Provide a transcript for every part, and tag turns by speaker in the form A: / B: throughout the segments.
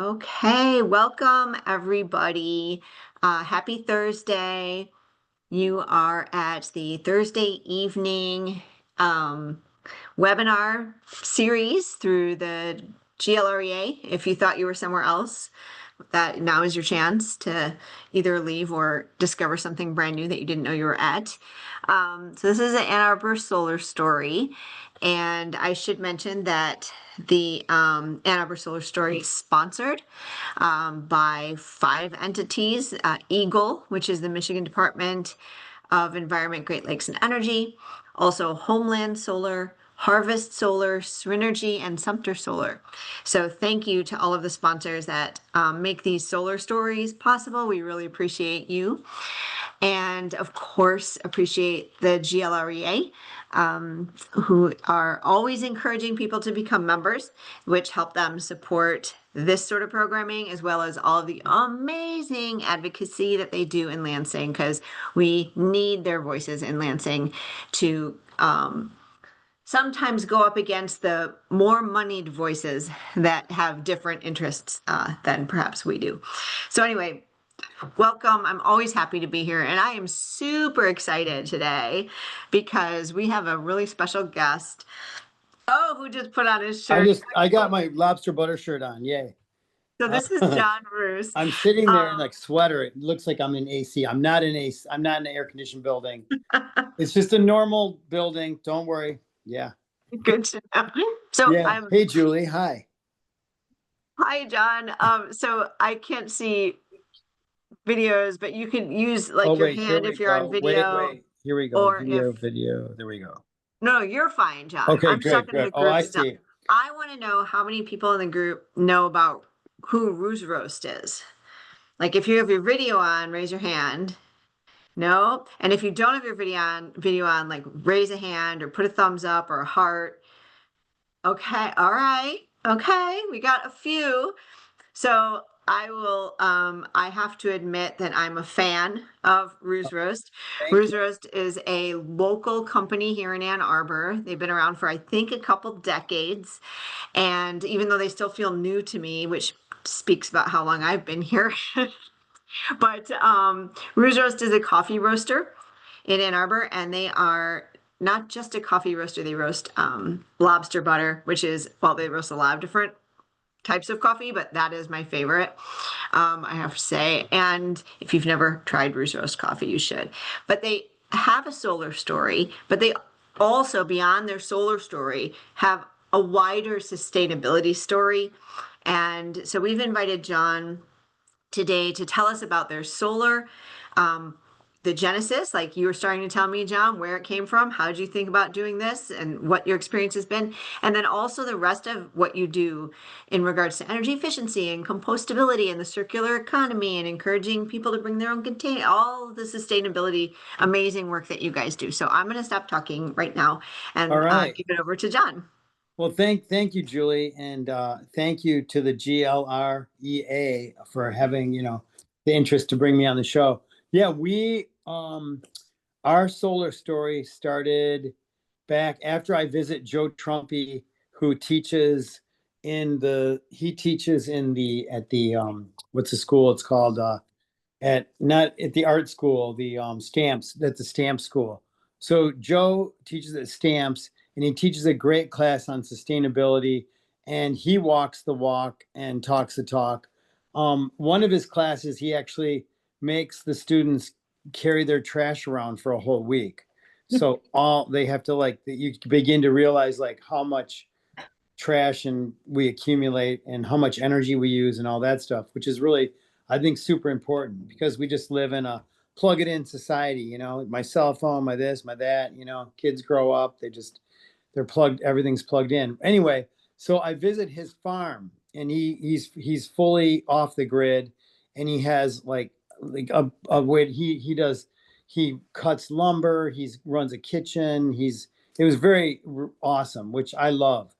A: Okay, welcome everybody. Happy Thursday. You are at the Thursday evening webinar series through the GLREA. If you thought you were somewhere else, that now is your chance to either leave or discover something brand new that you didn't know you were at. So this is an Ann Arbor solar story. And I should mention that the Ann Arbor Solar Story is sponsored by 5 entities, EAGLE, which is the Michigan Department of Environment, Great Lakes, and Energy, also Homeland Solar, Harvest Solar, Synergy, and Sumter Solar. So thank you to all of the sponsors that make these solar stories possible. We really appreciate you. And of course, appreciate the GLREA, who are always encouraging people to become members, which help them support this sort of programming, as well as all of the amazing advocacy that they do in Lansing, because we need their voices in Lansing to sometimes go up against the more moneyed voices that have different interests than perhaps we do. So anyway, welcome. I'm always happy to be here, and I am super excited today because we have a really special guest. Oh, who just put on his shirt?
B: I got my lobster butter shirt on. Yay.
A: So this is John Roos.
B: I'm sitting there in like sweater. It looks like I'm in AC. I'm not in AC. I'm not in an air conditioned building. It's just a normal building. Don't worry. Yeah.
A: Good to know. So
B: yeah. Hey, Julie. Hi.
A: Hi, John. So I can't see videos, but you can use like your hand if you're on video.
B: Wait. Here we go. Video. There we go.
A: No, you're fine, John.
B: Okay,
A: I'm
B: good. Oh, I see.
A: I want to know how many people in the group know about who Roos Roast is. Like if you have your video on, raise your hand. No. And if you don't have your video on, like raise a hand or put a thumbs up or a heart. Okay. All right. Okay. We got a few. So I will, I have to admit that I'm a fan of Roos Roast. Roos Roast is a local company here in Ann Arbor. They've been around for, I think, a couple decades. And even though they still feel new to me, which speaks about how long I've been here, but Roos Roast is a coffee roaster in Ann Arbor, and they are not just a coffee roaster. They roast lobster butter, which is, well, they roast a lot of different types of coffee, but that is my favorite, I have to say. And if you've never tried Roos Roast coffee, you should. But they have a solar story, but they also, beyond their solar story, have a wider sustainability story. And so we've invited John today to tell us about their solar, the genesis, like you were starting to tell me, John, where it came from. How did you think about doing this and what your experience has been? And then also the rest of what you do in regards to energy efficiency and compostability and the circular economy and encouraging people to bring their own container, all of the sustainability, amazing work that you guys do. So I'm going to stop talking right now and give it over to John.
B: Well, thank you, Julie. And thank you to the GLREA for having, the interest to bring me on the show. Yeah, we, our solar story started back after I visit Joe Trumpy, who teaches at the, what's the school? It's called, not at the art school, the stamps, that's the stamp school. So Joe teaches at stamps, and he teaches a great class on sustainability, and he walks the walk and talks the talk. One of his classes, he actually makes the students carry their trash around for a whole week. So they have to you begin to realize how much trash and we accumulate and how much energy we use and all that stuff, which is really, I think, super important because we just live in a plug it in society, my cell phone, my this, my that, kids grow up, everything's plugged in. Anyway, so I visit his farm and he's fully off the grid, and he has a way he cuts lumber, he runs a kitchen, it was very awesome, which I love.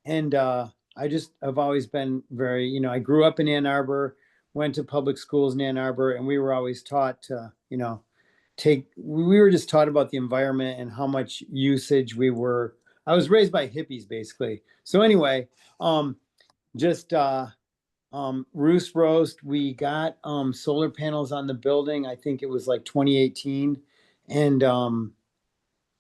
B: And I've always been very, I grew up in Ann Arbor, went to public schools in Ann Arbor, and we were always taught to, we were just taught about the environment and how much usage I was raised by hippies, basically. So anyway, Roos Roast, we got solar panels on the building. I think it was like 2018. And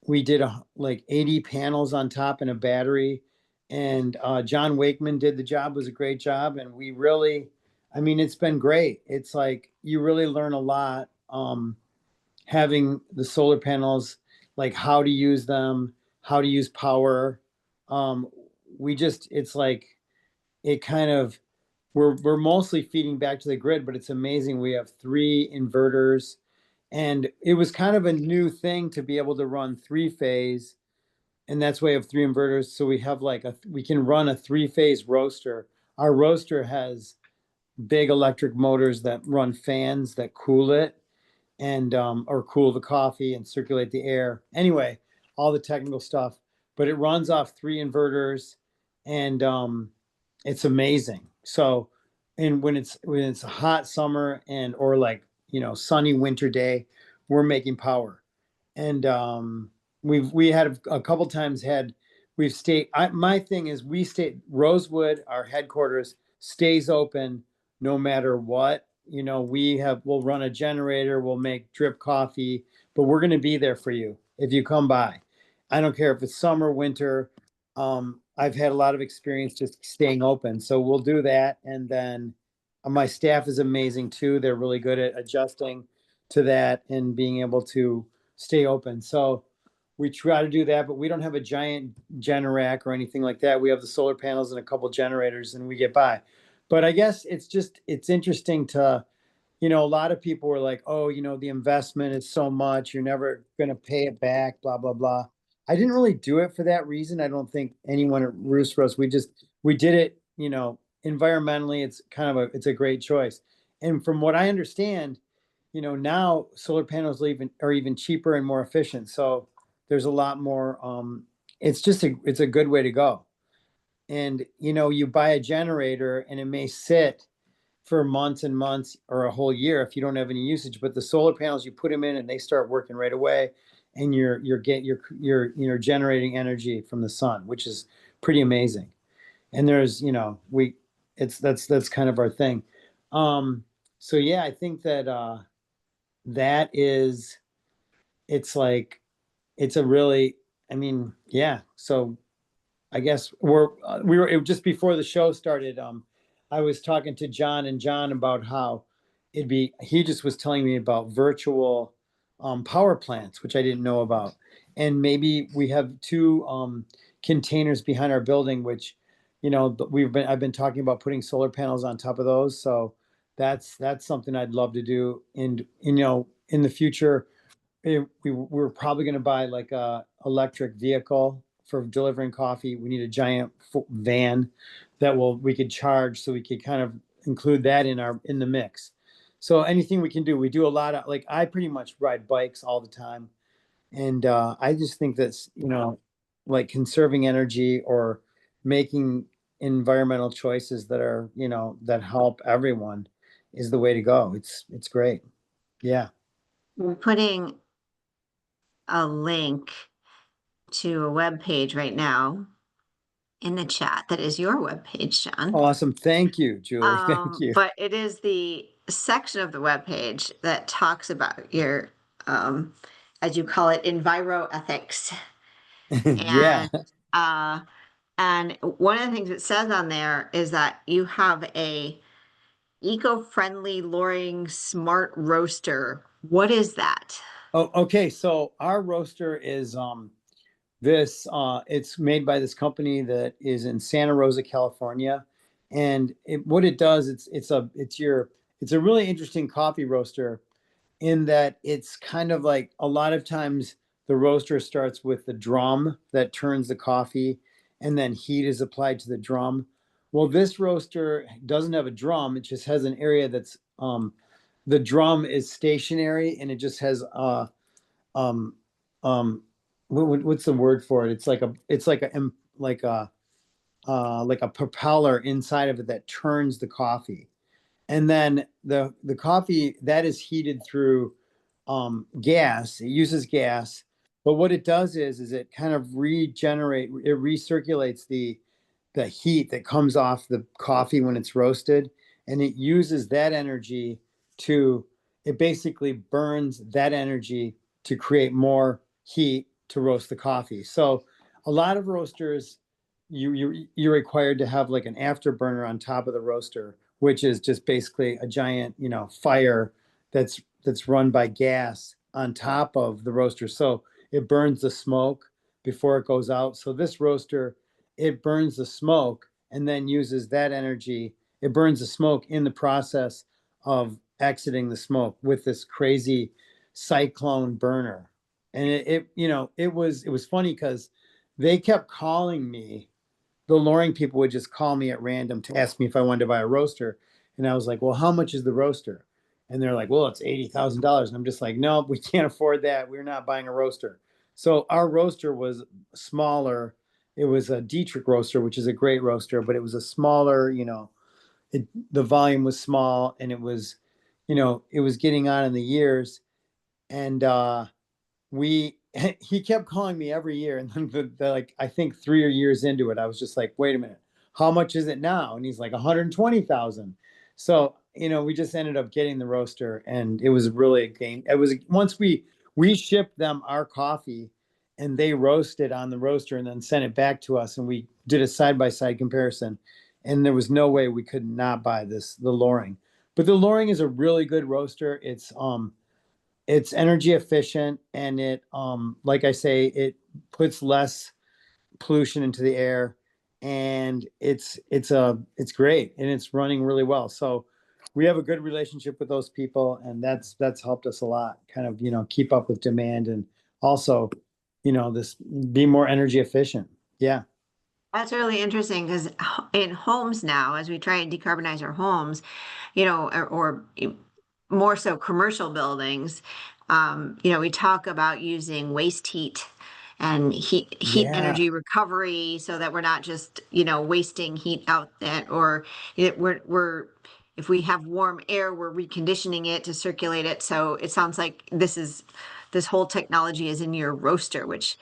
B: we did like 80 panels on top and a battery. And John Wakeman did the job, was a great job. And we really, I mean, it's been great. It's like you really learn a lot having the solar panels, like how to use them, how to use power. Um, we just, it's like, it kind of, we're mostly feeding back to the grid, but it's amazing. We have three inverters, and it was kind of a new thing to be able to run three phase, and that's why we have three inverters. So we have like we can run a three phase roaster. Our roaster has big electric motors that run fans that cool it and or cool the coffee and circulate the air. Anyway, all the technical stuff, but it runs off three inverters, and it's amazing. So, and when it's a hot summer and or like sunny winter day, we're making power, and we had a couple times had we've stayed. My thing is we stay Rosewood, our headquarters stays open no matter what. We'll run a generator, we'll make drip coffee, but we're going to be there for you if you come by. I don't care if it's summer, winter. I've had a lot of experience just staying open, so we'll do that. And then my staff is amazing too. They're really good at adjusting to that and being able to stay open. So we try to do that, but we don't have a giant Generac or anything like that. We have the solar panels and a couple generators, and we get by. But I guess it's interesting to, a lot of people were like, oh, the investment is so much, you're never going to pay it back, blah, blah, blah. I didn't really do it for that reason. I don't think anyone at Roos Roast, we did it, environmentally, it's a great choice. And from what I understand, now solar panels are even cheaper and more efficient. So there's a lot more, it's a good way to go. And you buy a generator and it may sit for months and months or a whole year if you don't have any usage, but the solar panels, you put them in and they start working right away, and you're generating energy from the sun, which is pretty amazing. And there's we it's that's kind of our thing. So yeah, I think that that is it's like it's a really, I mean, yeah. So I guess we were just before the show started. I was talking to John and John about how he just was telling me about virtual power plants, which I didn't know about. And maybe we have two containers behind our building, which, I've been talking about putting solar panels on top of those. So that's something I'd love to do. And, in the future, we're probably going to buy like a electric vehicle for delivering coffee. We need a giant van that we could charge, so we could kind of include that in the mix. So anything we can do, we do a lot of, like, I pretty much ride bikes all the time. And I just think that's, like conserving energy or making environmental choices that are, that help everyone is the way to go. It's great. Yeah.
A: We're putting a link to a web page right now in the chat that is your web page, John.
B: Awesome. Thank you, Julie. Thank you.
A: But it is the section of the web page that talks about your, as you call it, enviroethics.
B: Yeah.
A: And and one of the things it says on there is that you have a eco-friendly Loring smart roaster. What is that?
B: Oh, okay. So our roaster is this it's made by this company that is in Santa Rosa, California. And what it does, it's a really interesting coffee roaster in that it's kind of like a lot of times the roaster starts with the drum that turns the coffee, and then heat is applied to the drum. Well, this roaster doesn't have a drum. It just has an area that's the drum is stationary, and it just has um um what's the word for it? Like a propeller inside of it that turns the coffee, and then the coffee that is heated through gas. It uses gas, but what it does is it kind of recirculates the heat that comes off the coffee when it's roasted, and it uses that energy to, it basically burns that energy to create more heat to roast the coffee. So a lot of roasters, you're required to have like an afterburner on top of the roaster, which is just basically a giant, fire that's run by gas on top of the roaster. So it burns the smoke before it goes out. So this roaster, it burns the smoke and then uses that energy. It burns the smoke in the process of exiting the smoke with this crazy cyclone burner. And it was funny because they kept calling me. The Loring people would just call me at random to ask me if I wanted to buy a roaster. And I was like, well, how much is the roaster? And they're like, well, it's $80,000. And I'm just like, no, we can't afford that. We're not buying a roaster. So our roaster was smaller. It was a Dietrich roaster, which is a great roaster, but it was a smaller, the volume was small, and it was getting on in the years. And we he kept calling me every year, and then like I think 3 years into it, I was just like, wait a minute, how much is it now? And he's like 120,000. So we just ended up getting the roaster, and it was really a game. It was once we shipped them our coffee, and they roasted on the roaster and then sent it back to us, and we did a side by side comparison, and there was no way we could not buy the Loring. But the Loring is a really good roaster. It's energy efficient, and it like I say, it puts less pollution into the air, and it's great, and it's running really well. So we have a good relationship with those people, and that's helped us a lot, kind of keep up with demand, and also this be more energy efficient. Yeah.
A: That's really interesting because in homes now, as we try and decarbonize our homes, or more so commercial buildings, we talk about using waste heat and heat
B: Yeah.
A: energy recovery so that we're not just, wasting heat out that, or we're if we have warm air, we're reconditioning it to circulate it. So it sounds like this whole technology is in your roaster, which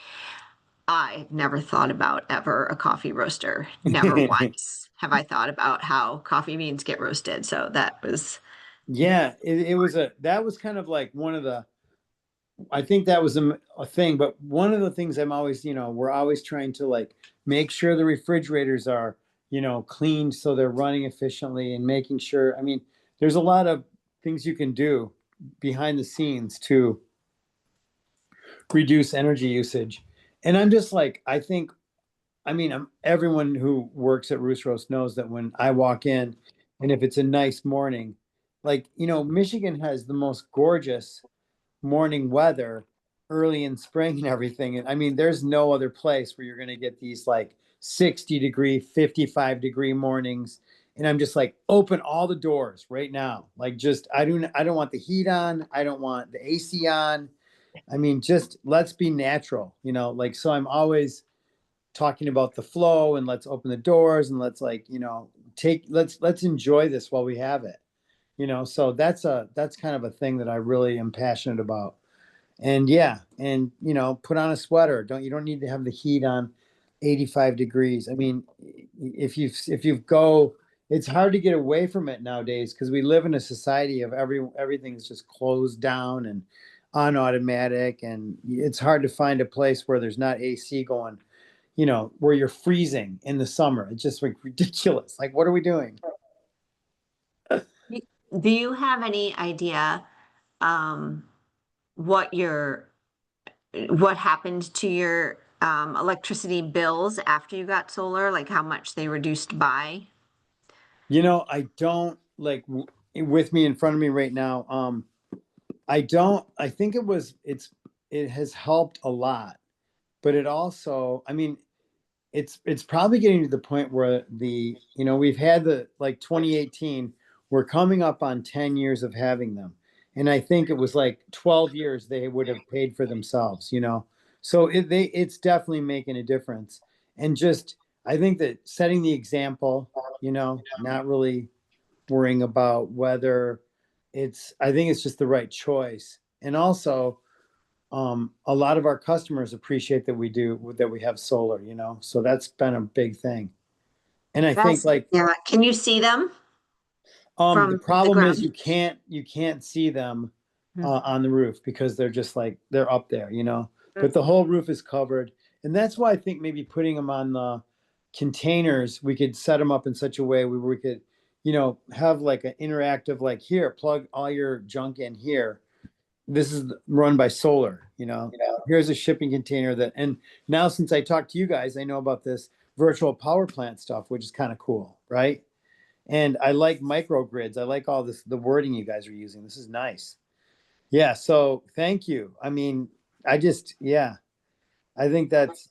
A: I never thought about ever a coffee roaster. Never once have I thought about how coffee beans get roasted. So that was,
B: Yeah, that was kind of like one of the, I think that was a thing, but one of the things I'm always, we're always trying to like make sure the refrigerators are, cleaned so they're running efficiently, and making sure, I mean, there's a lot of things you can do behind the scenes to reduce energy usage. And I'm just like, I think, I mean, everyone who works at Roos Roast knows that when I walk in, and if it's a nice morning, like, Michigan has the most gorgeous morning weather early in spring and everything. And I mean, there's no other place where you're going to get these like 60-degree, 55-degree mornings. And I'm just like, open all the doors right now. Like, just, I don't want the heat on. I don't want the AC on. I mean, just let's be natural, like, so I'm always talking about the flow, and let's open the doors, and let's like, let's enjoy this while we have it. So that's kind of a thing that I really am passionate about. And yeah, and put on a sweater. You don't need to have the heat on 85 degrees. I mean, if you go, it's hard to get away from it nowadays, because we live in a society of everything's just closed down and on automatic, and it's hard to find a place where there's not AC going, where you're freezing in the summer. It's just like ridiculous. Like, what are we doing?
A: do you have any idea um, what your what happened to your electricity bills after you got solar? Like how much they reduced by?
B: I don't like with me in front of me right now. I don't, I think it has helped a lot, but it also, I mean, it's probably getting to the point where we've had the like 2018, we're coming up on 10 years of having them. And I think it was like 12 years they would have paid for themselves. So it's definitely making a difference. And just, I think that setting the example, not really worrying about whether I think it's just the right choice. And also, a lot of our customers appreciate that we have solar, so that's been a big thing. And I think
A: That's,
B: like,
A: yeah. Can you see them?
B: The
A: from the
B: problem is
A: ground?
B: you can't see them
A: Hmm.
B: on the roof because they're just like they're up there, you know. But the whole roof is covered, and that's why I think maybe putting them on the containers, we could set them up in such a way where we could, you know, have like an interactive, like here, plug all your junk in here. This is run by solar, you know. Here's a shipping container that, and now since I talked to you guys, I know about this virtual power plant stuff, which is kind of cool, right? And I like microgrids. I like all this, the wording you guys are using. This is nice. Yeah. So thank you. I mean, yeah, I think this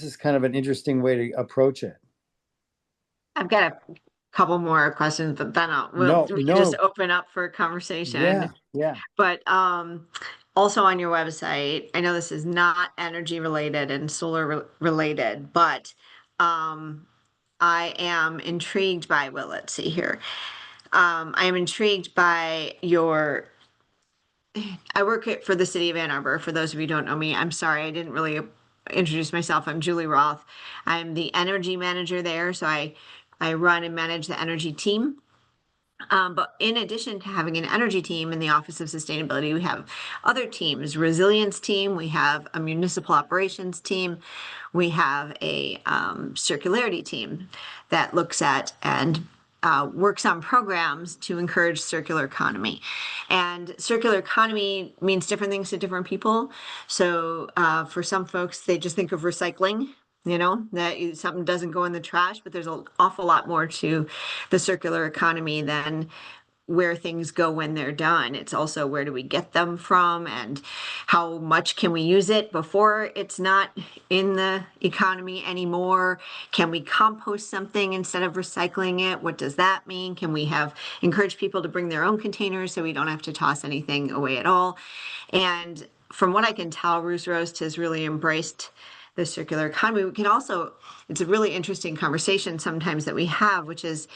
B: is kind of an interesting way to approach it.
A: I've got a couple more questions, but then
B: No,
A: we can just
B: no.
A: open up for a conversation.
B: Yeah. Yeah.
A: But also on your website, I know this is not energy related and solar related, but um, I am intrigued by, well, let's see here. I am intrigued by your, I work for the city of Ann Arbor. For those of you who don't know me, I'm sorry, I didn't really introduce myself. I'm Julie Roth. I'm the energy manager there. So I run and manage the energy team. But in addition to having an energy team in the Office of Sustainability, we have other teams, resilience team, we have a municipal operations team, we have a circularity team that looks at and works on programs to encourage circular economy. And circular economy means different things to different people. So for some folks, they just think of recycling, you know, that something doesn't go in the trash, but there's an awful lot more to the circular economy than where things go when they're done. It's also where do we get them from and how much can we use it before it's not in the economy anymore? Can we compost something instead of recycling it? What does that mean? Can we have encourage people to bring their own containers so we don't have to toss anything away at all? And from what I can tell, Roos Roast has really embraced the circular economy. We can also, it's a really interesting conversation sometimes that we have, which is,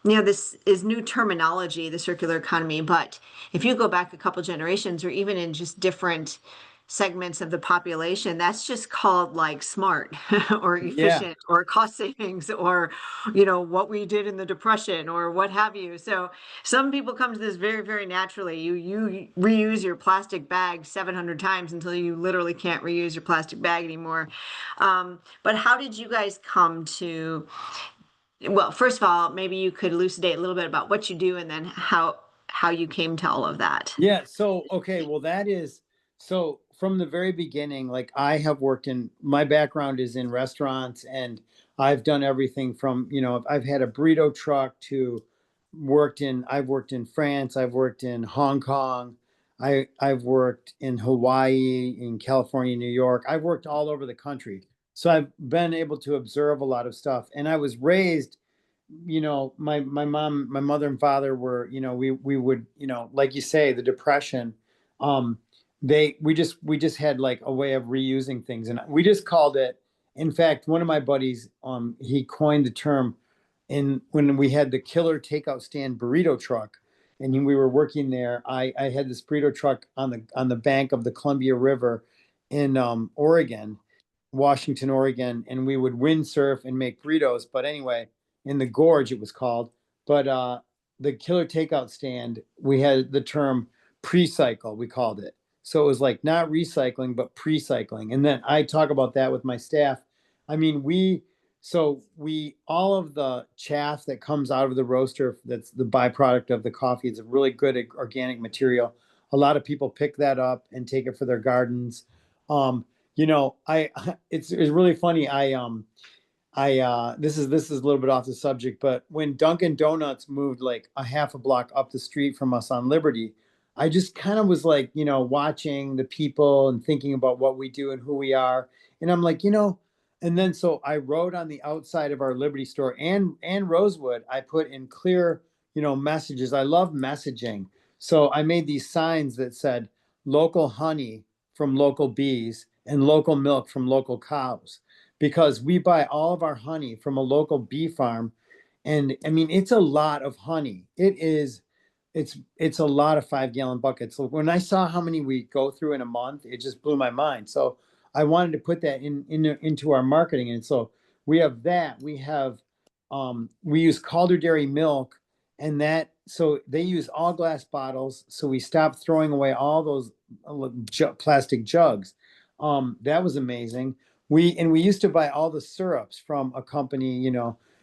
A: you know, this is new terminology, the circular economy, but if you go back a couple generations or even in just different segments of the population, that's just called like smart or
B: Yeah.
A: efficient or cost savings or, you know, what we did in the depression or what have you. So some people come to this very, very naturally. You reuse your plastic bag 700 times until you literally can't reuse your plastic bag anymore. But how did you guys come to, well, first of all, maybe you could elucidate a little bit about what you do and then how you came to all of that.
B: Yeah. So, okay. Well, that is so from the very beginning, like I have worked in, my background is in restaurants, and I've done everything from, you know, I've had a burrito truck to I've worked in France, I've worked in Hong Kong, I've worked in Hawaii, in California, New York. I've worked all over the country. So I've been able to observe a lot of stuff. And I was raised, you know, my mom, my mother and father were, you know, we would, you know, like you say, the depression, um we just had like a way of reusing things, and we just called it, in fact, one of my buddies, he coined the term in when we had the killer takeout stand burrito truck, and we were working there. I had this burrito truck on the bank of the Columbia River in Oregon, Washington, Oregon, and we would windsurf and make burritos. But anyway, in the gorge, it was called. But the killer takeout stand, we had the term pre-cycle, we called it. So it was like not recycling, but pre-cycling. And then I talk about that with my staff. I mean, all of the chaff that comes out of the roaster, that's the byproduct of the coffee, it's a really good organic material. A lot of people pick that up and take it for their gardens. Um, you know, it's really funny. This is a little bit off the subject, but when Dunkin' Donuts moved like a half a block up the street from us on Liberty, I just kind of was like, you know, watching the people and thinking about what we do and who we are. And I'm like, you know, and then so I wrote on the outside of our Liberty store and Rosewood, I put in clear, you know, messages. I love messaging. So I made these signs that said local honey from local bees and local milk from local cows, because we buy all of our honey from a local bee farm. And I mean, it's a lot of honey. It's a lot of 5 gallon buckets. So when I saw how many we go through in a month, it just blew my mind. So I wanted to put that into our marketing. And so we have that. We use Calder Dairy milk, and that so they use all glass bottles. So we stopped throwing away all those plastic jugs. That was amazing. We used to buy all the syrups from a company,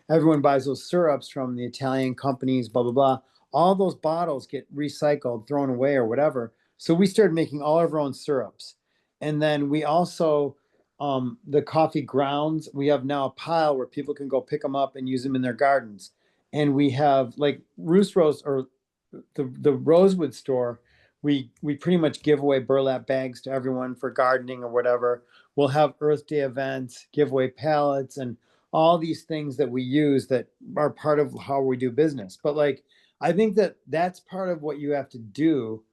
B: everyone buys those syrups from the Italian companies, blah, blah, blah. All those bottles get recycled, thrown away, or whatever. So we started making all of our own syrups. And then we also, the coffee grounds, we have now a pile where people can go pick them up and use them in their gardens. And we have like Roos Roast, or the Rosewood store, we pretty much give away burlap bags to everyone for gardening or whatever. We'll have Earth Day events, give away pallets, and all these things that we use that are part of how we do business. But like, I think that that's part of what you have to do.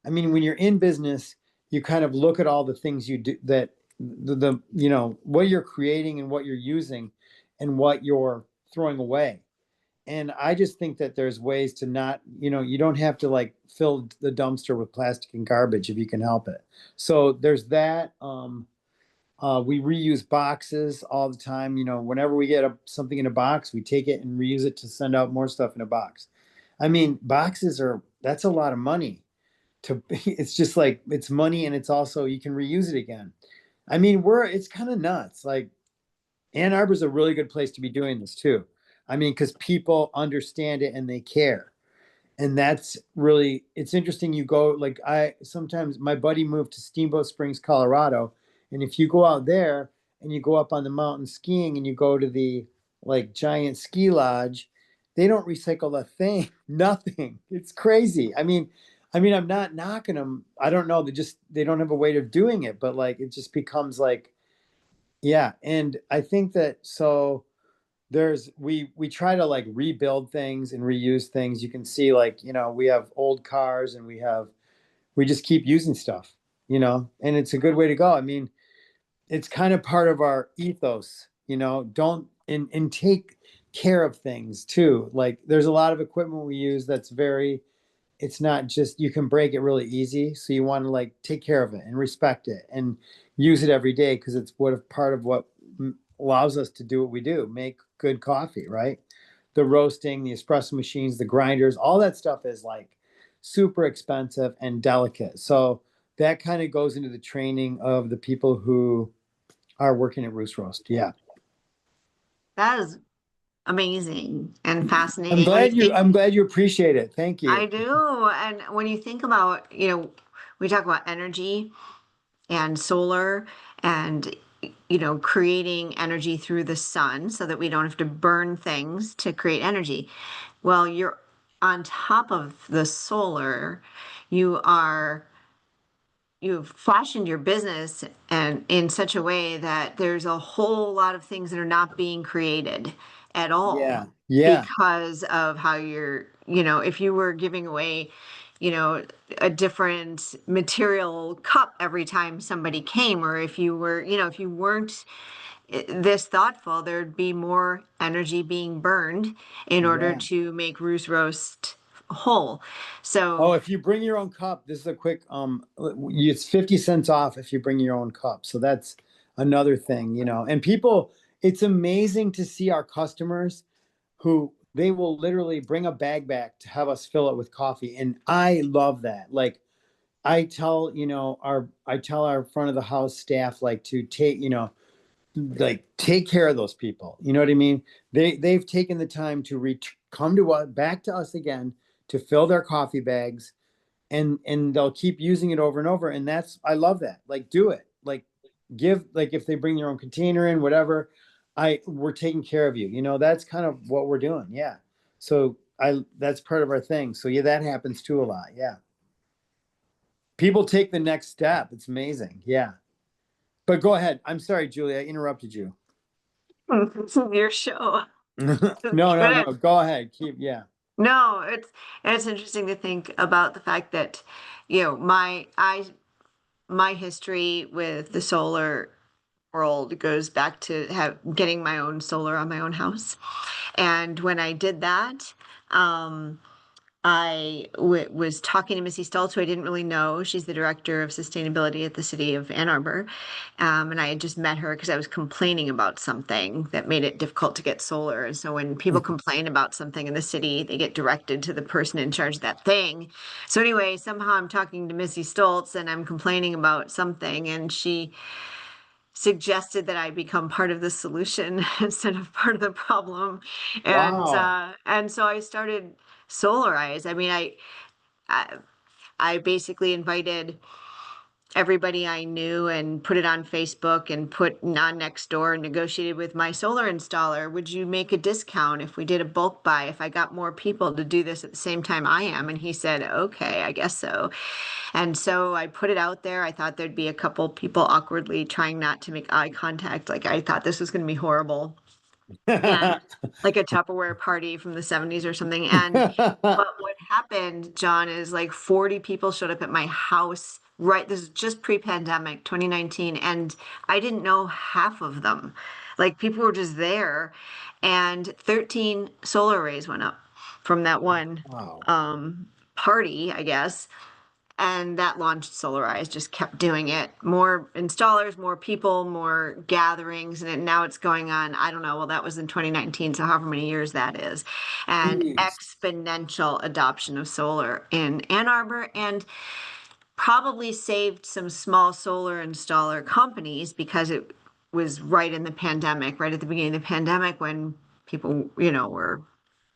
B: I mean, when you're in business, you kind of look at all the things you do, that what you're creating and what you're using and what you're throwing away. And I just think that there's ways to not, you don't have to like fill the dumpster with plastic and garbage if you can help it. So there's that. We reuse boxes all the time. Whenever we get something in a box, we take it and reuse it to send out more stuff in a box. I mean, that's a lot of money it's just like, it's money, and it's also, you can reuse it again. I mean, it's kind of nuts. Like, Ann Arbor is a really good place to be doing this too. I mean, because people understand it and they care. And that's really, it's interesting. You go, like, sometimes my buddy moved to Steamboat Springs, Colorado. And if you go out there and you go up on the mountain skiing and you go to the like giant ski lodge, they don't recycle a thing, nothing. It's crazy. I mean, I'm not knocking them. I don't know. They don't have a way of doing it, but like, it just becomes like, yeah. And I think that, so we try to like rebuild things and reuse things. You can see, like, we have old cars, and we just keep using stuff, and it's a good way to go. I mean, it's kind of part of our ethos, don't and take care of things too. Like, there's a lot of equipment we use that's very, it's not just, you can break it really easy. So you want to like take care of it and respect it and use it every day, because it's part of what allows us to do what we do, make good coffee, right? The roasting, the espresso machines, the grinders, all that stuff is like super expensive and delicate. So that kind of goes into the training of the people who are working at Roos Roast. Yeah.
A: That is amazing and
B: I'm
A: fascinating when you
B: glad you
A: think.
B: I'm glad you appreciate it. Thank
A: I
B: you.
A: do. And when you think about, we talk about energy and solar and, creating energy through the sun so that we don't have to burn things to create energy. Well, you're on top of the solar, you are you've fashioned your business and in such a way that there's a whole lot of things that are not being created at all
B: Yeah. Yeah.
A: because of how if you were giving away, you know, a different material cup every time somebody came, or if you were, if you weren't this thoughtful, there'd be more energy being burned in order
B: Yeah.
A: to make Roos Roast whole.
B: Oh,
A: So
B: if you bring your own cup, this is a quick it's 50 cents off if you bring your own cup. So that's another thing, And people, it's amazing to see our customers who they will literally bring a bag back to have us fill it with coffee. And I love that. Like, I tell our front of the house staff, like, to take care of those people. You know what I mean? They've taken the time to come to us, back to us again, to fill their coffee bags, and they'll keep using it over and over. And I love that. Like, do it. Like, give, like, if they bring their own container in, whatever, we're taking care of you. That's kind of what we're doing. Yeah. So that's part of our thing. So yeah, that happens too a lot. Yeah. People take the next step. It's amazing. Yeah. But go ahead. I'm sorry, Julie, I interrupted you.
A: this is your show.
B: No, no, no.
A: Good.
B: Go ahead. Yeah.
A: No, it's interesting to think about the fact that, my history with the solar world goes back to getting my own solar on my own house. And when I did that, um, was talking to Missy Stoltz, who I didn't really know. She's the director of sustainability at the city of Ann Arbor. And I had just met her because I was complaining about something that made it difficult to get solar. And so when people complain about something in the city, they get directed to the person in charge of that thing. So anyway, somehow I'm talking to Missy Stoltz and I'm complaining about something, and she suggested that I become part of the solution instead of part of the problem.
B: Wow.
A: And so I started Solarize. I mean, I I basically invited everybody I knew and put it on Facebook and put on Nextdoor and negotiated with my solar installer. Would you make a discount if we did a bulk buy, if I got more people to do this at the same time I am? And he said, okay, I guess so. And so I put it out there. I thought there'd be a couple people awkwardly trying not to make eye contact. Like I thought this was going to be horrible. And like a Tupperware party from the 70s or something. And but what happened, John, is like 40 people showed up at my house. Right, this is just pre-pandemic, 2019, and I didn't know half of them. Like people were just there, and 13 solar arrays went up from that one
B: Wow.
A: party, I guess. And that launched Solarize, just kept doing it. More installers, more people, more gatherings, and now it's going on. I don't know. Well, that was in 2019, so however many years that is. And
B: Jeez.
A: exponential adoption of solar in Ann Arbor, and probably saved some small solar installer companies because it was right in the pandemic, right at the beginning of the pandemic when people, were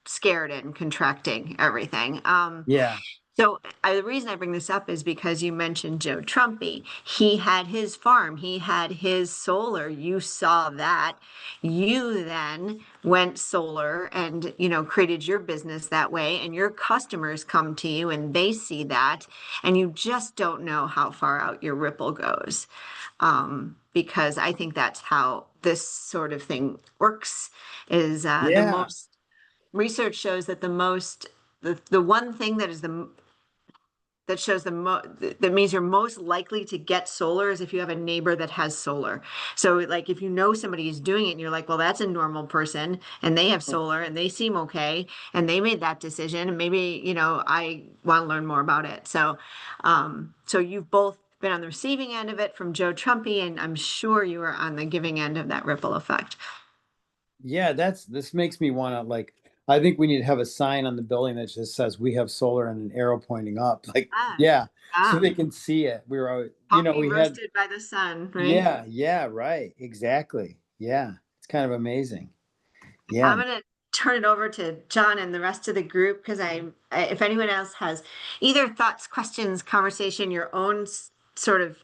A: scared and contracting everything.
B: Yeah.
A: The reason I bring this up is because you mentioned Joe Trumpy. He had his farm, he had his solar. You saw that. You then went solar and, created your business that way, and your customers come to you and they see that, and you just don't know how far out your ripple goes. Because I think that's how this sort of thing works is the
B: Yeah.
A: most research shows that the one thing that is the that shows that means you're most likely to get solar is if you have a neighbor that has solar. So like if you know somebody is doing it and you're like, well, that's a normal person and they have solar and they seem okay and they made that decision and maybe, I want to learn more about it. So you've both been on the receiving end of it from Joe Trumpy, and I'm sure you are on the giving end of that ripple effect.
B: Yeah, this makes me want to like, I think we need to have a sign on the building that just says we have solar and an arrow pointing up. Like,
A: Ah,
B: yeah, so
A: ah.
B: they can see it. We were,
A: Help me
B: we had,
A: roasted by the sun, right?
B: yeah, yeah, right. Exactly. Yeah. It's kind of amazing.
A: I'm
B: Yeah.
A: gonna turn it over to John and the rest of the group because if anyone else has either thoughts, questions, conversation, your own sort of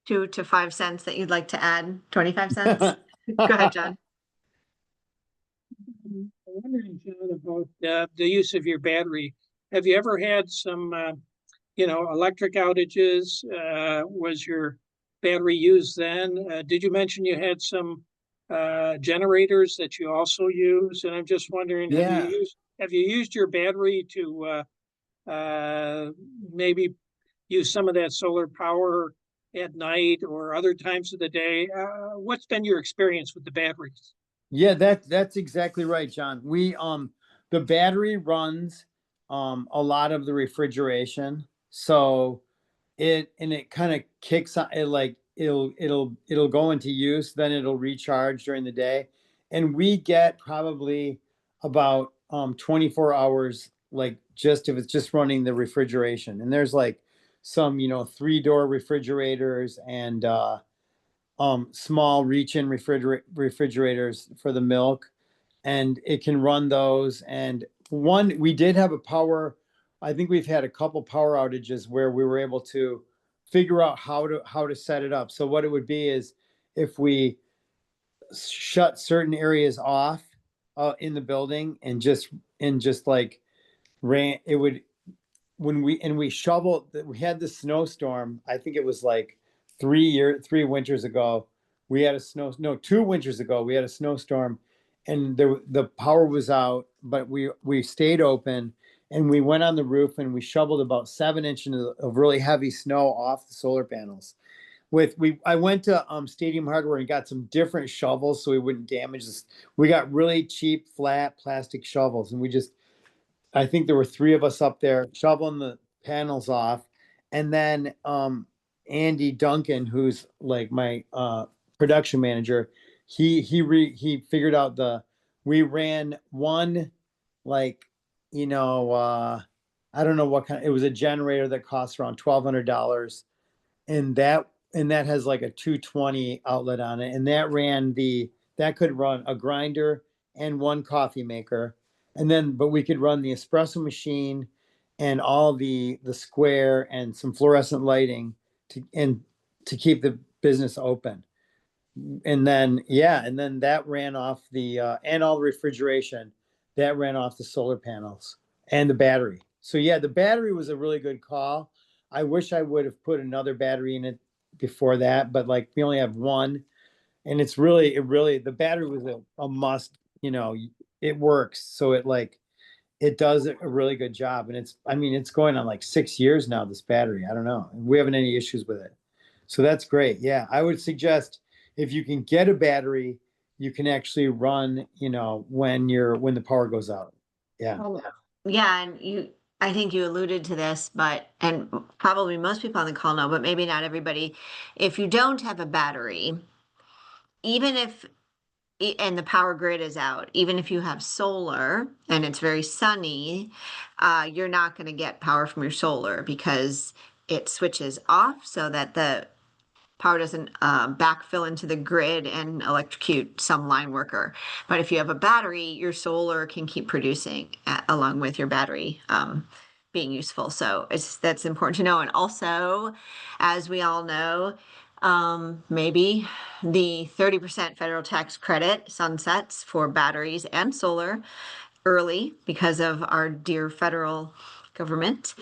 A: 2 to 5 cents that you'd like to add, 25 cents. Go ahead, John.
C: I'm wondering, John, about the use of your battery. Have you ever had some, electric outages? Was your battery used then? Did you mention you had some generators that you also use? And I'm just wondering,
B: Yeah.
C: have you used your battery to maybe use some of that solar power at night or other times of the day? What's been your experience with the batteries?
B: Yeah, that's exactly right, John. The battery runs a lot of the refrigeration. So it kind of kicks on it, like it'll go into use, then it'll recharge during the day. And we get probably about 24 hours, like just if it's just running the refrigeration. And there's like some, 3-door refrigerators and small reach-in refrigerators for the milk, and it can run those. And we did have a power. I think we've had a couple power outages where we were able to figure out how to set it up. So what it would be is if we shut certain areas off in the building and just like ran it would when we shoveled, we had the snowstorm. I think it was like 3 winters ago. We had a snow no 2 winters ago. We had a snowstorm, and the power was out, but we stayed open, and we went on the roof and we shoveled about 7 inches of really heavy snow off the solar panels. I went to Stadium Hardware and got some different shovels so we wouldn't damage this. We got really cheap flat plastic shovels, and we just I think there were three of us up there shoveling the panels off. And then Andy Duncan, who's like my production manager, he figured out we ran one, like, I don't know what kind, it was a generator that costs around $1,200, and that has like a 220 outlet on it, and that could run a grinder and one coffee maker, and then but we could run the espresso machine and all the square and some fluorescent lighting to keep the business open. And then that ran off the and all the refrigeration that ran off the solar panels and the battery. So yeah, the battery was a really good call. I wish I would have put another battery in it before that, but like we only have one, and the battery was a must. It works, so it does a really good job, and it's going on like 6 years now. This battery, I don't know, we haven't any issues with it, so that's great. Yeah, I would suggest if you can get a battery, you can actually run, when the power goes out. Yeah.
A: Oh, yeah, and I think you alluded to this, and probably most people on the call know, but maybe not everybody. If you don't have a battery, even if, and the power grid is out, even if you have solar and it's very sunny, you're not going to get power from your solar because it switches off so that the power doesn't backfill into the grid and electrocute some line worker. But if you have a battery, your solar can keep producing along with your battery being useful. So that's important to know. And also, as we all know, maybe the 30% federal tax credit sunsets for batteries and solar early because of our dear federal government.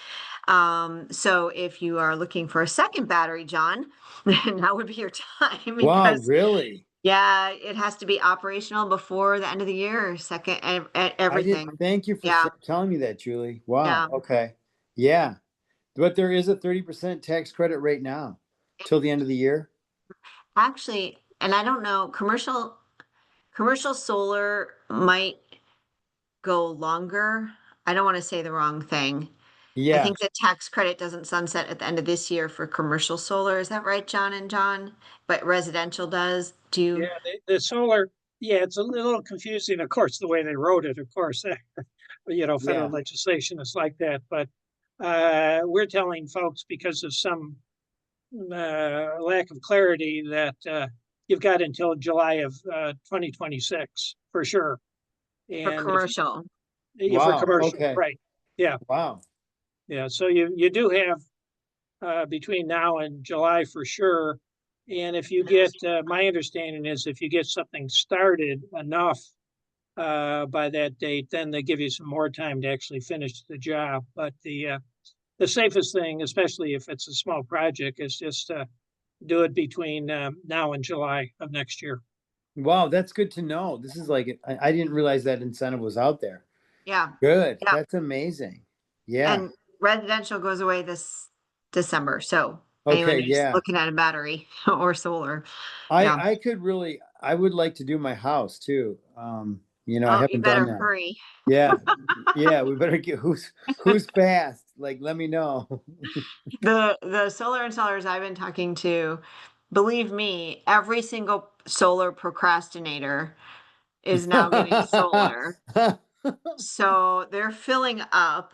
A: So if you are looking for a second battery, John, now would be your time
B: Wow,
A: because
B: really?
A: yeah, it has to be operational before the end of the year. Second,
B: I didn't.
A: everything.
B: Thank you for
A: Yeah,
B: telling me that, Julie. Wow.
A: yeah.
B: Okay. Yeah, but there is a 30% tax credit right now till the end of the year.
A: Actually, and I don't know, commercial solar might go longer. I don't want to say the wrong thing. I
B: Yeah.
A: think the tax credit doesn't sunset at the end of this year for commercial solar. Is that right, John and John? But residential does. Do
C: Yeah,
A: you?
C: the solar, yeah, it's a little confusing, of course, the way they wrote it, of course. Federal
B: Yeah.
C: legislation is like that, but we're telling folks because of some lack of clarity that you've got until July of 2026 for sure.
A: For
C: And if
A: commercial.
C: for
B: Wow.
C: commercial,
B: Okay.
C: right? Yeah,
B: Wow.
C: yeah. So you do have between now and July for sure. And if you get, my understanding is if you get something started enough by that date, then they give you some more time to actually finish the job. But the safest thing, especially if it's a small project, is just do it between now and July of next year.
B: Wow, that's good to know. This is like I didn't realize that incentive was out there.
A: Yeah.
B: Good.
A: Yeah.
B: That's amazing. Yeah.
A: And residential goes away this December. So
B: Okay.
A: anyone who's
B: Yeah.
A: looking at a battery or solar.
B: I
A: Yeah.
B: I could really I would like to do my house too. I
A: Oh, you
B: haven't done
A: better
B: that.
A: hurry.
B: Yeah. Yeah, we better get who's fast. Like, let me know.
A: The solar installers I've been talking to, believe me, every single solar procrastinator is now getting solar. So they're filling up.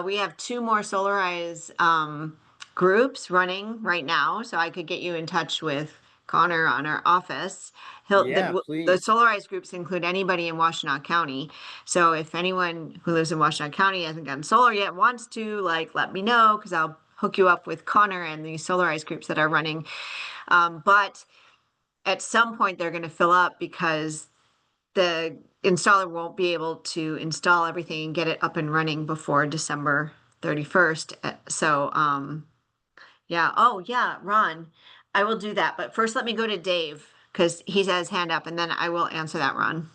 A: We have two more Solarize groups running right now. So I could get you in touch with Connor on our office.
B: Yeah,
A: The
B: please.
A: Solarize groups include anybody in Washtenaw County. So if anyone who lives in Washtenaw County hasn't gotten solar yet, wants to, like, let me know because I'll hook you up with Connor and the Solarize groups that are running. But at some point they're going to fill up because the installer won't be able to install everything and get it up and running before December 31st. So, yeah. Oh, yeah, Ron, I will do that. But first, let me go to Dave because he's had his hand up and then I will answer that, Ron.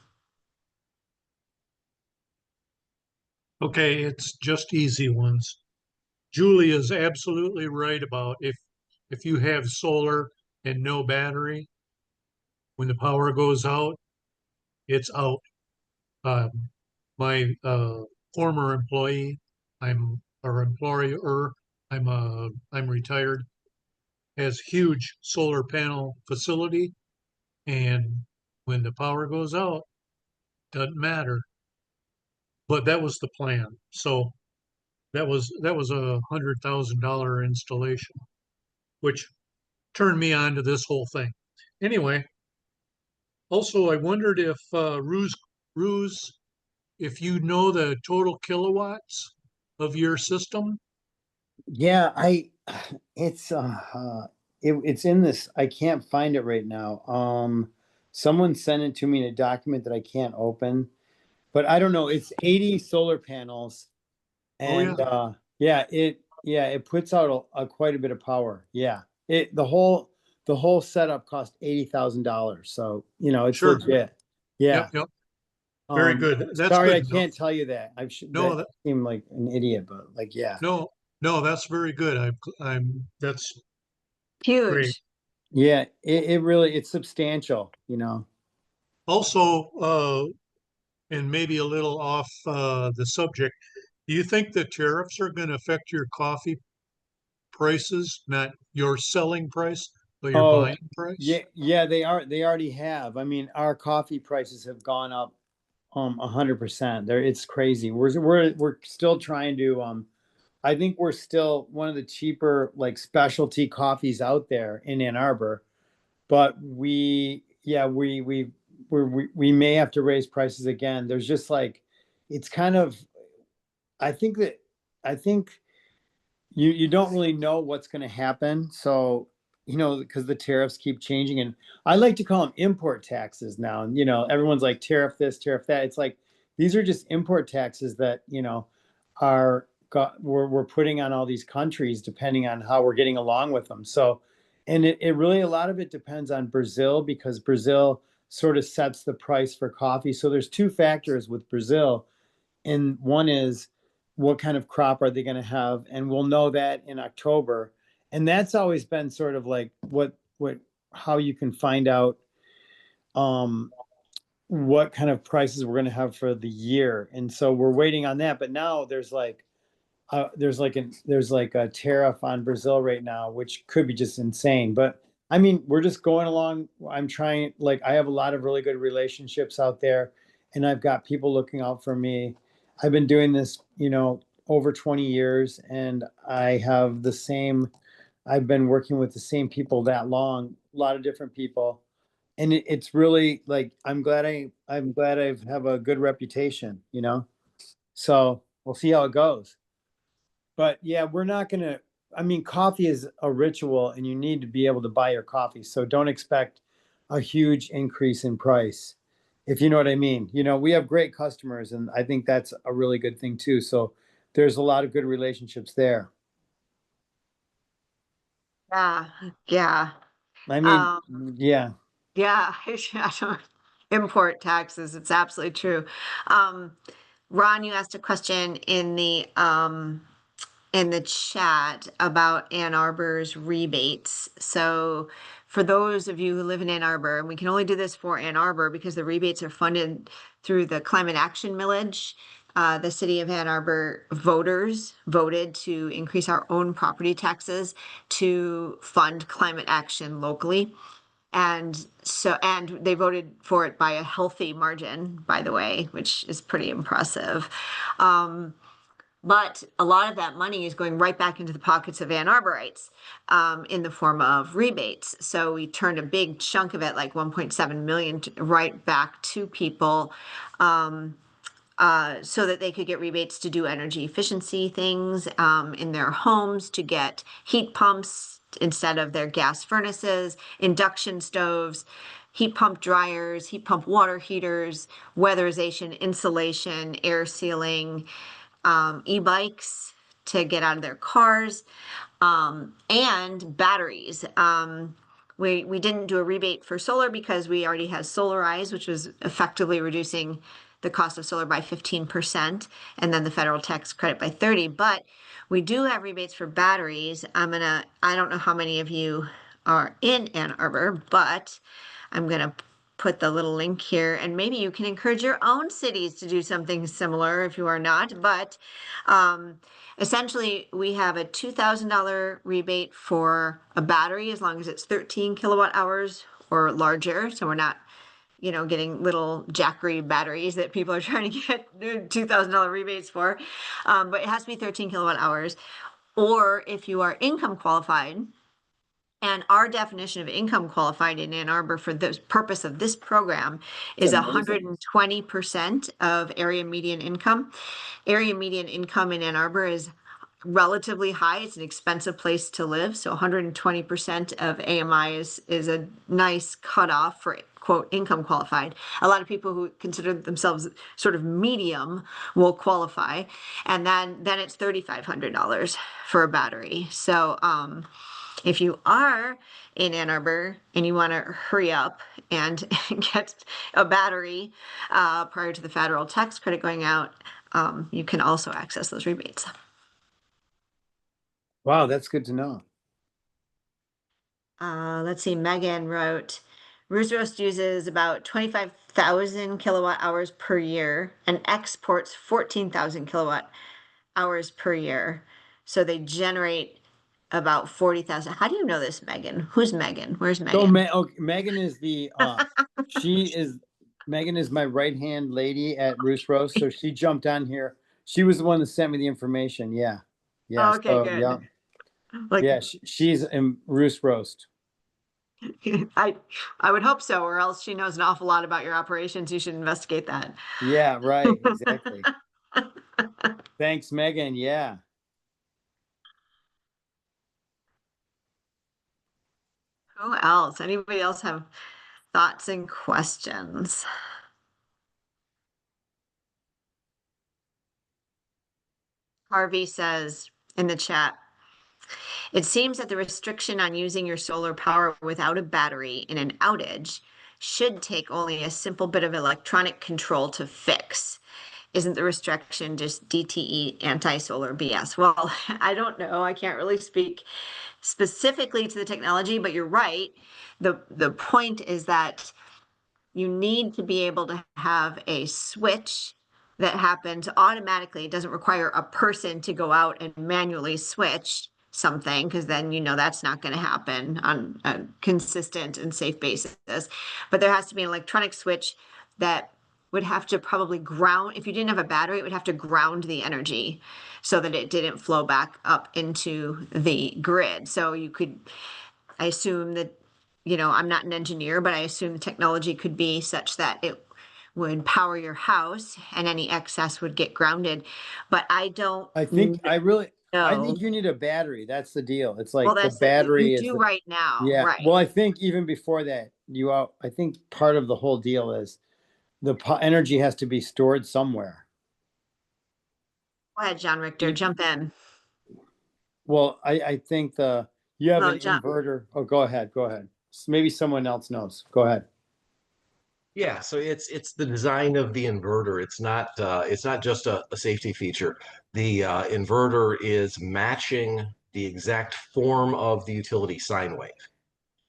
D: Okay, it's just easy ones. Julie is absolutely right about if you have solar and no battery, when the power goes out, it's out. My former employee. I'm our employer. I'm retired. Has huge solar panel facility, and when the power goes out, doesn't matter. But that was the plan. So that was $100,000 installation, which turned me on to this whole thing. Anyway, also I wondered if Ruse, if you know the total kilowatts of your system.
B: Yeah, it's it's in this. I can't find it right now. Someone sent it to me in a document that I can't open, but I don't know. It's 80 solar panels,
D: Oh yeah,
B: and it puts out a quite a bit of power. Yeah, the whole setup cost $80,000. So it's
D: sure.
B: legit.
D: Yep,
B: Yeah.
D: yep. Very
B: Um,
D: good. That's
B: sorry, I
D: good to know.
B: can't tell you that. I should
D: No,
B: that
D: that,
B: seemed like an idiot, but like yeah.
D: no, no, that's very good. That's great.
A: Huge.
B: Yeah, it really it's substantial.
D: Also, and maybe a little off the subject, do you think the tariffs are going to affect your coffee prices, not your selling price, but your
B: Oh,
D: buying price?
B: yeah, yeah, they already have. I mean, our coffee prices have gone up 100%. There it's crazy. We're still trying to I think we're still one of the cheaper like specialty coffees out there in Ann Arbor, but we may have to raise prices again. There's just like it's kind of I think that I think you don't really know what's going to happen. So, because the tariffs keep changing, and I like to call them import taxes now. And everyone's like tariff this, tariff that. It's like these are just import taxes that we're putting on all these countries depending on how we're getting along with them. So, and it really a lot of it depends on Brazil because Brazil sort of sets the price for coffee. So there's two factors with Brazil, and one is what kind of crop are they going to have, and we'll know that in October. And that's always been sort of like what how you can find out um what kind of prices we're going to have for the year. And so we're waiting on that, but now there's like a tariff on Brazil right now, which could be just insane. But I mean, we're just going along. I'm trying, like, I have a lot of really good relationships out there, and I've got people looking out for me. I've been doing this, over 20 years, and I've been working with the same people that long, a lot of different people. And it's really like, I'm glad I have a good reputation. So we'll see how it goes. But yeah, we're not going to, I mean, coffee is a ritual and you need to be able to buy your coffee. So don't expect a huge increase in price, if you know what I mean. We have great customers and I think that's a really good thing too. So there's a lot of good relationships there.
A: Yeah. Yeah.
B: I mean,
A: Um,
B: yeah.
A: yeah. Import taxes. It's absolutely true. Um, Ron, you asked a question in the chat about Ann Arbor's rebates. So for those of you who live in Ann Arbor, and we can only do this for Ann Arbor because the rebates are funded through the climate action millage. The city of Ann Arbor voters voted to increase our own property taxes to fund climate action locally. And they voted for it by a healthy margin, by the way, which is pretty impressive. But a lot of that money is going right back into the pockets of Ann Arborites in the form of rebates. So we turned a big chunk of it, like 1.7 million, right back to people so that they could get rebates to do energy efficiency things in their homes, to get heat pumps instead of their gas furnaces, induction stoves, heat pump dryers, heat pump water heaters, weatherization, insulation, air sealing, e-bikes to get out of their cars, and batteries. We didn't do a rebate for solar because we already had Solarize, which was effectively reducing the cost of solar by 15%, and then the federal tax credit by 30. But we do have rebates for batteries. I don't know how many of you are in Ann Arbor, but I'm gonna put the little link here, and maybe you can encourage your own cities to do something similar if you are not. But essentially, we have a $2,000 rebate for a battery as long as it's 13 kilowatt hours or larger. So we're not, getting little Jackery batteries that people are trying to get $2,000 rebates for. But it has to be 13 kilowatt hours. Or if you are income qualified, and our definition of income qualified in Ann Arbor for the purpose of this program is 120% of area median income. Area median income in Ann Arbor is relatively high. It's an expensive place to live. So 120% of AMI is a nice cutoff for quote income qualified. A lot of people who consider themselves sort of medium will qualify. And then it's $3,500 for a battery. So if you are in Ann Arbor and you want to hurry up and get a battery prior to the federal tax credit going out, you can also access those rebates.
B: Wow, that's good to know.
A: Let's see, Megan wrote, RoosRoast uses about 25,000 kilowatt hours per year and exports 14,000 kilowatt hours per year. So they generate about 40,000. How do you know this, Megan? Who's Megan? Where's Megan?
B: So Megan is Megan is my right-hand lady at Roos Roast. So she jumped on here. She was the one that sent me the information. Yeah. Yeah.
A: Okay,
B: So,
A: good.
B: yeah.
A: Like,
B: Yeah. She's in Roos Roast.
A: I would hope so, or else she knows an awful lot about your operations. You should investigate that.
B: Yeah, right. Exactly. Thanks, Megan. Yeah.
A: Who else? Anybody else have thoughts and questions? Harvey says in the chat, it seems that the restriction on using your solar power without a battery in an outage should take only a simple bit of electronic control to fix. Isn't the restriction just DTE anti-solar BS? Well, I don't know. I can't really speak specifically to the technology, but you're right. The point is that you need to be able to have a switch that happens automatically. It doesn't require a person to go out and manually switch something, because then that's not going to happen on a consistent and safe basis. But there has to be an electronic switch that would have to probably ground. If you didn't have a battery, it would have to ground the energy so that it didn't flow back up into the grid. So I assume that, I'm not an engineer, but I assume the technology could be such that it would power your house and any excess would get grounded. But I don't
B: I think
A: know.
B: you need a battery. That's the deal. It's
A: Well,
B: like the
A: that's it.
B: battery
A: You
B: is
A: do right now,
B: yeah.
A: right?
B: Well, I think even before that, I think part of the whole deal is the energy has to be stored somewhere.
A: Go ahead, John Richter, jump in.
B: Well, I think you have
A: No,
B: an
A: John.
B: inverter. Oh, go ahead. Go ahead. Maybe someone else knows. Go ahead.
E: Yeah, so it's the design of the inverter. It's not just a safety feature. The inverter is matching the exact form of the utility sine wave.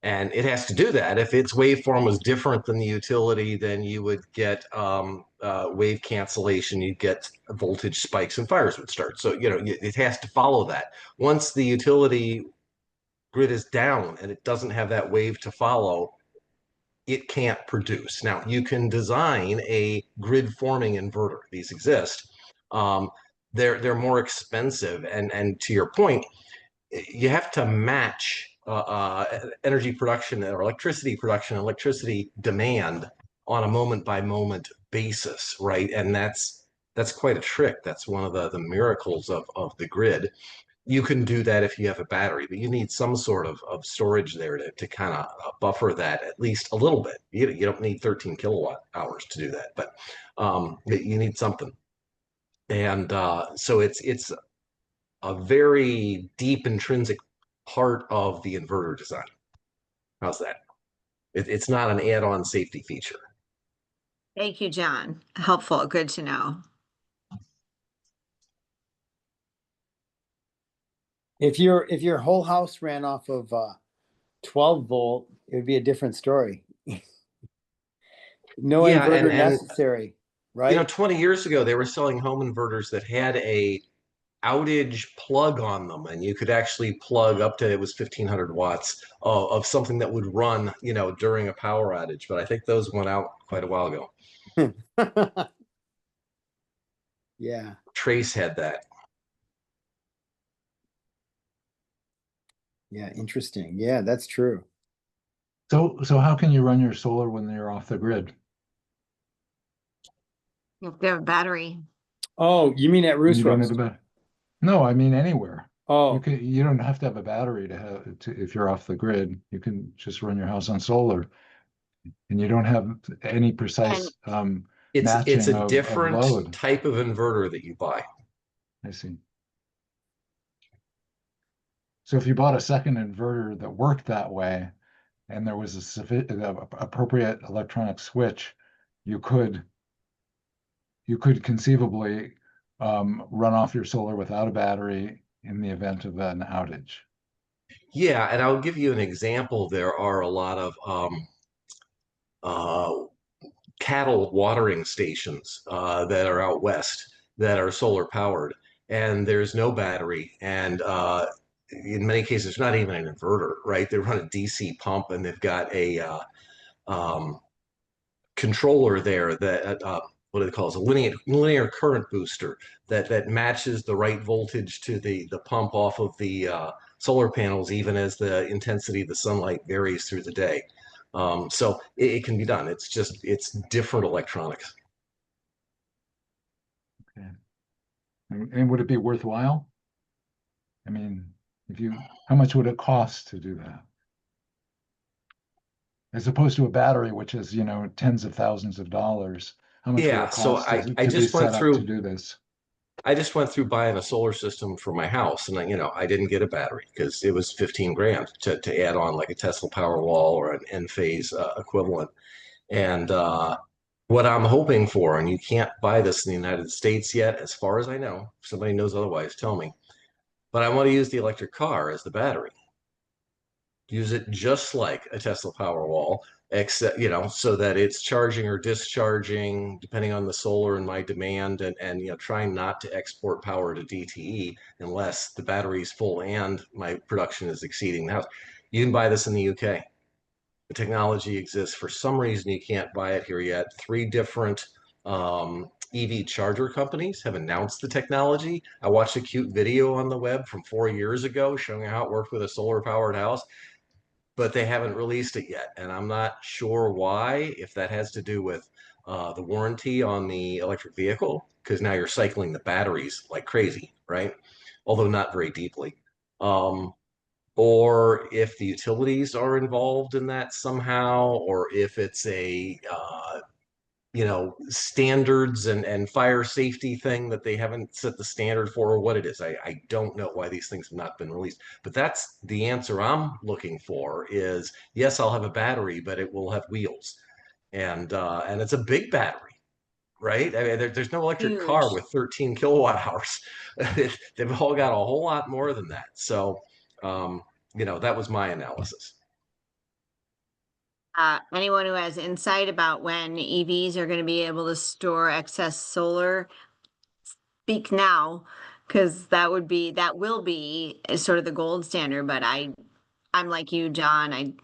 E: And it has to do that. If its waveform was different than the utility, then you would get wave cancellation, you'd get voltage spikes and fires would start. So, it has to follow that. Once the utility grid is down and it doesn't have that wave to follow, it can't produce. Now, you can design a grid forming inverter. These exist. They're more expensive. And to your point, you have to match energy production or electricity production, electricity demand on a moment by moment basis, right? And that's quite a trick. That's one of the miracles of the grid. You can do that if you have a battery, but you need some sort of storage there to kind of buffer that at least a little bit. You don't need 13 kilowatt hours to do that, but you need something. And so it's a very deep intrinsic part of the inverter design. How's that? It's not an add-on safety feature.
A: Thank you, John. Helpful. Good to know.
B: If your whole house ran off of 12 volt, it would be a different story. No
E: Yeah,
B: inverter
E: and
B: necessary, right?
E: 20 years ago they were selling home inverters that had a outage plug on them, and you could actually plug up to, it was 1500 watts of something that would run, during a power outage. But I think those went out quite a while ago.
B: Yeah,
E: Trace had that.
B: yeah, interesting. Yeah, that's true.
F: So how can you run your solar when you're off the grid?
A: You have to have a battery.
B: Oh, you mean at Roos
F: You don't have
B: Roast?
F: a battery? No, I mean anywhere.
B: Oh,
F: You don't have to have a battery if you're off the grid. You can just run your house on solar, and you don't have any
A: And
F: precise
E: It's a
F: matching of
E: different
F: load.
E: type of inverter that you buy.
F: I see. So if you bought a second inverter that worked that way, and there was appropriate electronic switch, you could conceivably run off your solar without a battery in the event of an outage.
E: Yeah, and I'll give you an example. There are a lot of uh, cattle watering stations that are out west that are solar powered, and there's no battery. And in many cases, not even an inverter, right? They run a DC pump, and they've got a um, controller there that what do they call it? A linear current booster that matches the right voltage to the pump off of the solar panels, even as the intensity of the sunlight varies through the day. So it can be done. It's different electronics.
F: Okay. And would it be worthwhile? I mean, how much would it cost to do that? As opposed to a battery, which is, tens of thousands of dollars. How much would
E: Yeah,
F: it
E: so
F: cost
E: I
F: to be
E: just went
F: set up to
E: through
F: do this?
E: I just went through buying a solar system for my house, and I didn't get a battery because it was 15 grand to add on like a Tesla Powerwall or an Enphase equivalent. And what I'm hoping for, and you can't buy this in the United States yet, as far as I know. If somebody knows otherwise, tell me. But I want to use the electric car as the battery. Use it just like a Tesla Powerwall, except, so that it's charging or discharging depending on the solar and my demand, and trying not to export power to DTE unless the battery's full and my production is exceeding the house. You can buy this in the UK. The technology exists. For some reason, you can't buy it here yet. Three different EV charger companies have announced the technology. I watched a cute video on the web from 4 years ago showing how it worked with a solar powered house, but they haven't released it yet. And I'm not sure why, if that has to do with the warranty on the electric vehicle, because now you're cycling the batteries like crazy, right? Although not very deeply. Or if the utilities are involved in that somehow, or if it's a standards and fire safety thing that they haven't set the standard for, or what it is. I don't know why these things have not been released, but that's the answer I'm looking for. Is yes, I'll have a battery, but it will have wheels, and it's a big battery, right? I mean, there's no electric car
A: Huge.
E: with 13 kilowatt hours. They've all got a whole lot more than that. So that was my analysis.
A: Anyone who has insight about when EVs are going to be able to store excess solar, speak now, because that will be sort of the gold standard. But I'm like you, John.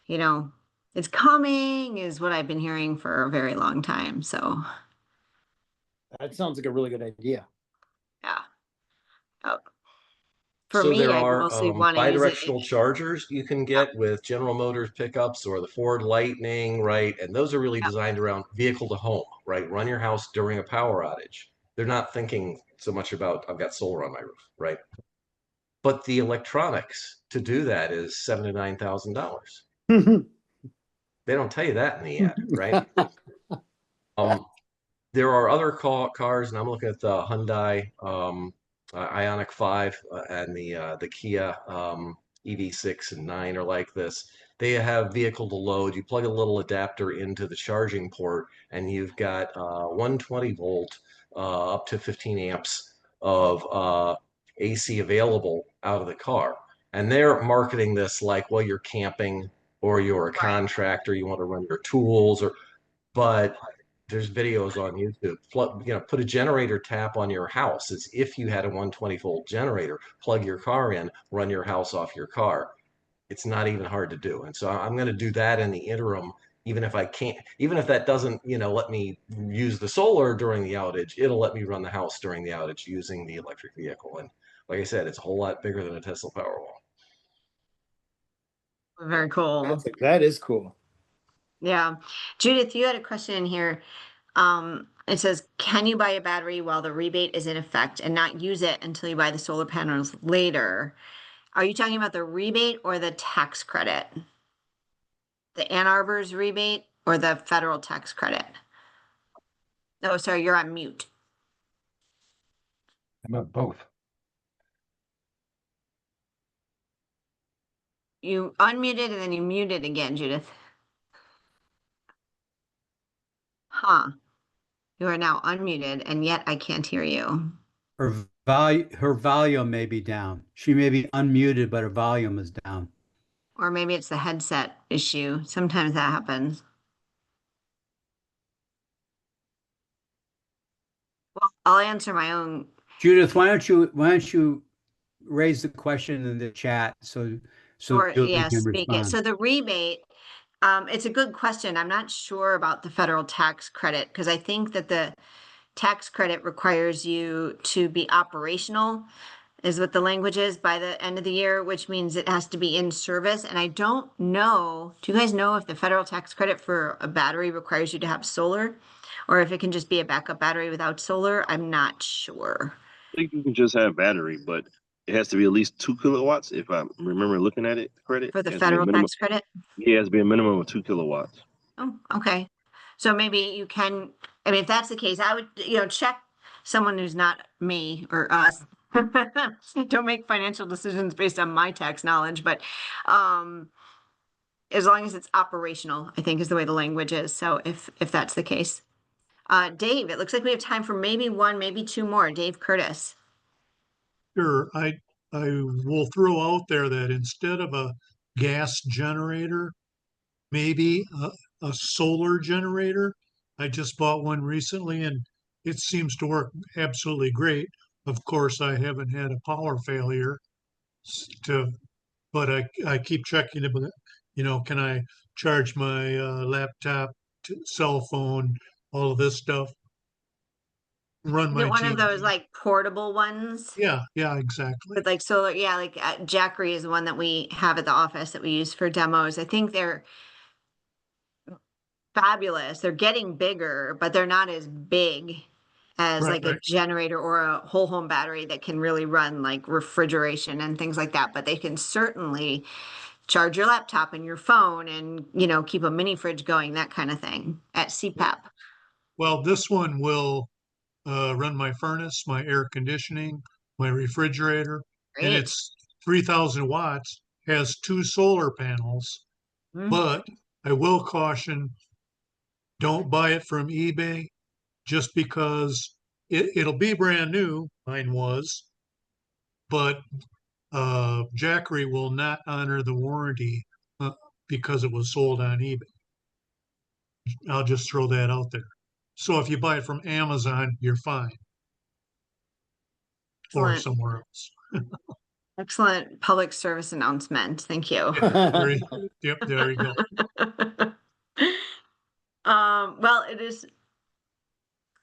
A: You know, it's coming is what I've been hearing for a very long time. So
B: that sounds like a really good idea.
A: yeah. Uh, for
E: So
A: me,
E: there
A: I
E: are
A: mostly want to use it.
E: bidirectional chargers you can get with General Motors pickups or the Ford Lightning, right? And those are really
A: Yeah.
E: designed around vehicle to home, right? Run your house during a power outage. They're not thinking so much about I've got solar on my roof, right? But the electronics to do that is $7,000 to $9,000. They don't tell you that in the ad, right? Um, there are other cars, and I'm looking at the Hyundai Ioniq 5 and the Kia EV6 and 9 are like this. They have vehicle to load. You plug a little adapter into the charging port, and you've got 120 volt up to 15 amps of AC available out of the car. And they're marketing this like, well, you're camping or you're a
A: Right.
E: contractor, you want to run your tools, or but there's videos on YouTube. Put a generator tap on your house as if you had a 120-volt generator. Plug your car in, run your house off your car. It's not even hard to do. And so I'm going to do that in the interim, even if I can't, even if that doesn't, let me use the solar during the outage, it'll let me run the house during the outage using the electric vehicle. And like I said, it's a whole lot bigger than a Tesla Powerwall.
A: Very cool.
B: That is cool.
A: Yeah. Judith, you had a question in here. It says, can you buy a battery while the rebate is in effect and not use it until you buy the solar panels later? Are you talking about the rebate or the tax credit? The Ann Arbor's rebate or the federal tax credit? Oh, sorry, you're on mute.
F: About both.
A: You unmuted and then you muted again, Judith. Huh. You are now unmuted and yet I can't hear you.
G: Her volume may be down. She may be unmuted, but her volume is down.
A: Or maybe it's the headset issue. Sometimes that happens. Well, I'll answer my own.
G: Judith, why don't you raise the question in the chat so
A: Or
G: Julie
A: yeah,
G: can
A: speak it.
G: respond.
A: So the rebate, it's a good question. I'm not sure about the federal tax credit because I think that the tax credit requires you to be operational, is what the language is, by the end of the year, which means it has to be in service. And I don't know, do you guys know if the federal tax credit for a battery requires you to have solar? Or if it can just be a backup battery without solar? I'm not sure.
H: I think you can just have battery, but it has to be at least 2 kilowatts. If I remember looking at it, credit
A: For the
H: it has to be a
A: federal
H: minimum.
A: tax credit?
H: Yeah, it has to be a minimum of 2 kilowatts.
A: Oh, okay. So maybe you can, I mean, if that's the case, I would, check someone who's not me or us. Don't make financial decisions based on my tax knowledge, but as long as it's operational, I think is the way the language is. So if that's the case. Dave, it looks like we have time for maybe one, maybe two more. Dave Curtis.
D: Sure, I will throw out there that instead of a gas generator, maybe a solar generator. I just bought one recently and it seems to work absolutely great. Of course, I haven't had a power failure to, but I keep checking it. Can I charge my laptop, cell phone, all of this stuff, run
A: Is it
D: my
A: one of those
D: TV?
A: like portable ones?
D: Yeah, exactly.
A: With like solar, yeah, like Jackery is the one that we have at the office that we use for demos. I think they're fabulous. They're getting bigger, but they're not as big as
D: Right,
A: like a generator or a whole home battery that can really run like refrigeration and things like that. But they can certainly charge your laptop and your phone and, keep a mini fridge going, that kind of thing at CPAP.
D: Well, this one will run my furnace, my air conditioning, my refrigerator, and
A: Great.
D: it's 3,000 watts, has 2 solar panels.
A: Mhm.
D: But I will caution, don't buy it from eBay just because it'll be brand new. Mine was, but Jackery will not honor the warranty because it was sold on eBay. I'll just throw that out there. So if you buy it from Amazon, you're fine. Or
A: Excellent.
D: somewhere else.
A: Excellent public service announcement. Thank you.
D: Yep, there you go.
A: Well, it is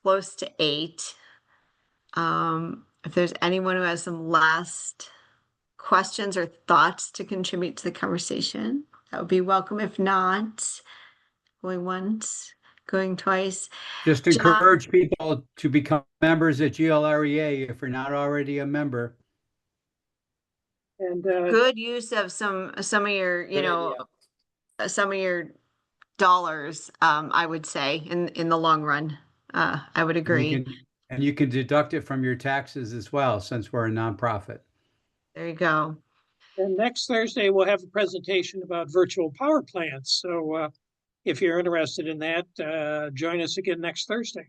A: close to 8. If there's anyone who has some last questions or thoughts to contribute to the conversation, that would be welcome. If not, going once, going twice.
G: Just encourage people to become members at GLREA if you're not already a member.
C: And
A: Good use of some of your, some of your dollars, I would say, in the long run. I would agree.
G: And you can deduct it from your taxes as well, since we're a nonprofit.
A: There you go.
C: and next Thursday, we'll have a presentation about virtual power plants. So if you're interested in that, join us again next Thursday.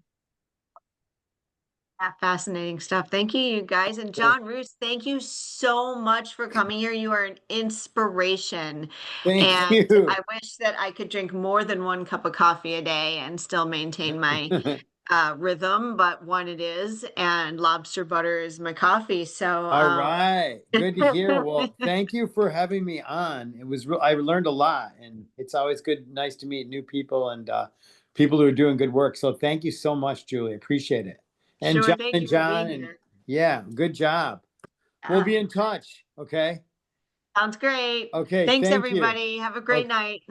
A: Fascinating stuff. Thank you, you guys. And John Roos, thank you so much for coming here. You are an inspiration.
B: Thank
A: And
B: you.
A: I wish that I could drink more than one cup of coffee a day and still maintain my rhythm, but one it is. And lobster butter is my coffee. So,
B: All right. Good to hear. Well, thank you for having me on. It was real. I learned a lot, and it's always nice to meet new people and people who are doing good work. So thank you so much, Julie. Appreciate it. And
A: sure.
B: John
A: Thank
B: and
A: you for being
B: John, and
A: here.
B: yeah, good job. We'll
A: Uh,
B: be in touch. Okay.
A: Sounds great.
B: Okay.
A: Thanks,
B: Thank you.
A: everybody. Have a great
B: Okay.
A: night.